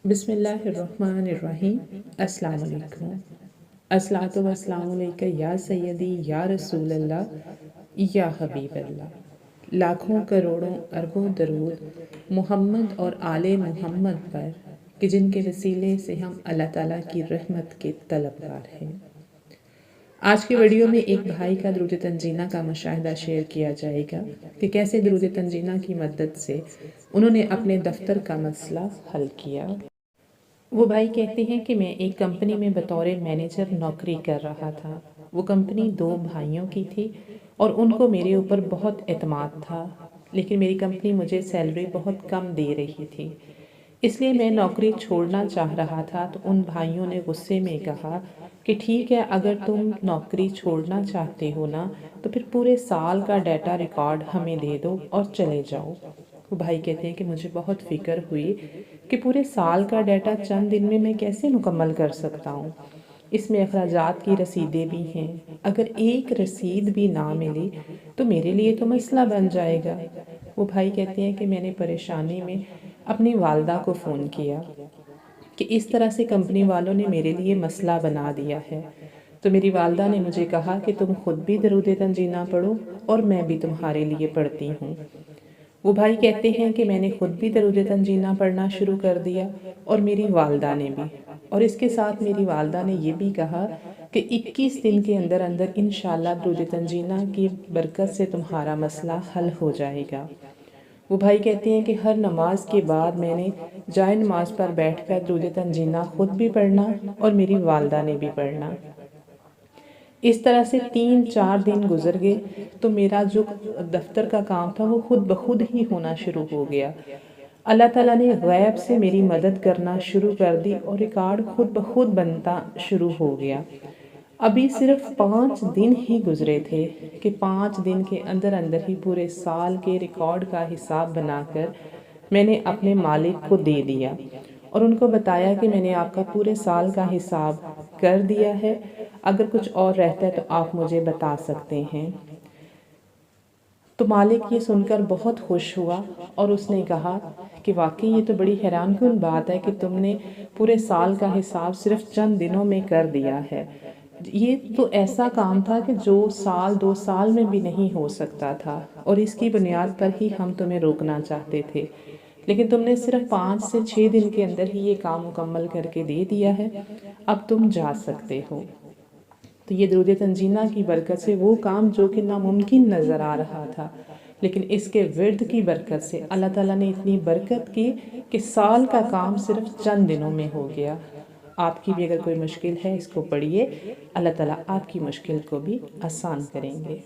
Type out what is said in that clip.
بسم اللہ الرحمن الرحیم۔ السلام علیکم۔ الصلاۃ والسلام علیکہ یا سیدی یا رسول اللہ یا حبیب اللہ۔ لاکھوں کروڑوں اربوں درود محمد اور آل محمد پر کہ جن کے وسیلے سے ہم اللہ تعالیٰ کی رحمت کے طلبگار ہیں۔ آج کے ویڈیو میں ایک بھائی کا درود تنزینہ کا مشاہدہ شیئر کیا جائے گا کہ کیسے درود تنزینہ کی مدد سے انہوں نے اپنے دفتر کا مسئلہ حل کیا۔ وہ بھائی کہتے ہیں کہ میں ایک کمپنی میں بطور مینیجر نوکری کر رہا تھا۔ وہ کمپنی 2 بھائیوں کی تھی اور ان کو میرے اوپر بہت اعتماد تھا، لیکن میری کمپنی مجھے سیلری بہت کم دے رہی تھی، اس لیے میں نوکری چھوڑنا چاہ رہا تھا۔ تو ان بھائیوں نے غصے میں کہا کہ ٹھیک ہے، اگر تم نوکری چھوڑنا چاہتے ہو نا تو پھر پورے سال کا ڈیٹا ریکارڈ ہمیں دے دو اور چلے جاؤ۔ وہ بھائی کہتے ہیں کہ مجھے بہت فکر ہوئی کہ پورے سال کا ڈیٹا چند دن میں کیسے مکمل کر سکتا ہوں۔ اس میں اخراجات کی رسیدیں بھی ہیں، اگر ایک رسید بھی نہ ملی تو میرے لیے تو مسئلہ بن جائے گا۔ وہ بھائی کہتے ہیں کہ میں نے پریشانی میں اپنی والدہ کو فون کیا کہ اس طرح سے کمپنی والوں نے میرے لیے مسئلہ بنا دیا ہے۔ تو میری والدہ نے مجھے کہا کہ تم خود بھی درود تنزینہ پڑھو اور میں بھی تمہارے لیے پڑھتی ہوں۔ وہ بھائی کہتے ہیں کہ میں نے خود بھی درود تنزینہ پڑھنا شروع کر دیا اور میری والدہ نے بھی، اور اس کے ساتھ میری والدہ نے یہ بھی کہا کہ 21 دن کے اندر اندر انشاءاللہ درود تنزینہ کی برکت سے تمہارا مسئلہ حل ہو جائے گا۔ وہ بھائی کہتے ہیں کہ ہر نماز کے بعد میں نے جائے نماز پر بیٹھ کر درود تنزینہ خود بھی پڑھنا اور میری والدہ نے بھی پڑھنا۔ اس طرح سے 3-4 دن گزر گئے تو میرا جو دفتر کا کام تھا وہ خود بخود ہی ہونا شروع ہو گیا۔ اللہ تعالیٰ نے غیب سے میری مدد کرنا شروع کر دی اور ریکارڈ خود بخود بنتا شروع ہو گیا۔ ابھی صرف 5 دن ہی گزرے تھے کہ 5 دن کے اندر اندر ہی پورے سال کے ریکارڈ کا حساب بنا کر میں نے اپنے مالک کو دے دیا اور ان کو بتایا کہ میں نے آپ کا پورے سال کا حساب کر دیا ہے، اگر کچھ اور رہتا ہے تو آپ مجھے بتا سکتے ہیں۔ تو مالک یہ سن کر بہت خوش ہوا اور اس نے کہا کہ واقعی یہ تو بڑی حیران کن بات ہے کہ تم نے پورے سال کا حساب صرف چند دنوں میں کر دیا ہے۔ یہ تو ایسا کام تھا کہ جو 1-2 سال میں بھی نہیں ہو سکتا تھا، اور اس کی بنیاد پر ہی ہم تمہیں روکنا چاہتے تھے، لیکن تم نے صرف 5 سے 6 دن کے اندر ہی یہ کام مکمل کر کے دے دیا ہے، اب تم جا سکتے ہو۔ تو یہ درود تنزینہ کی برکت سے وہ کام جو کہ ناممکن نظر آ رہا تھا، لیکن اس کے ورد کی برکت سے اللہ تعالیٰ نے اتنی برکت کی کہ سال کا کام صرف چند دنوں میں ہو گیا۔ آپ کی بھی اگر کوئی مشکل ہے اس کو پڑھیے، اللہ تعالیٰ آپ کی مشکل کو بھی آسان کریں گے۔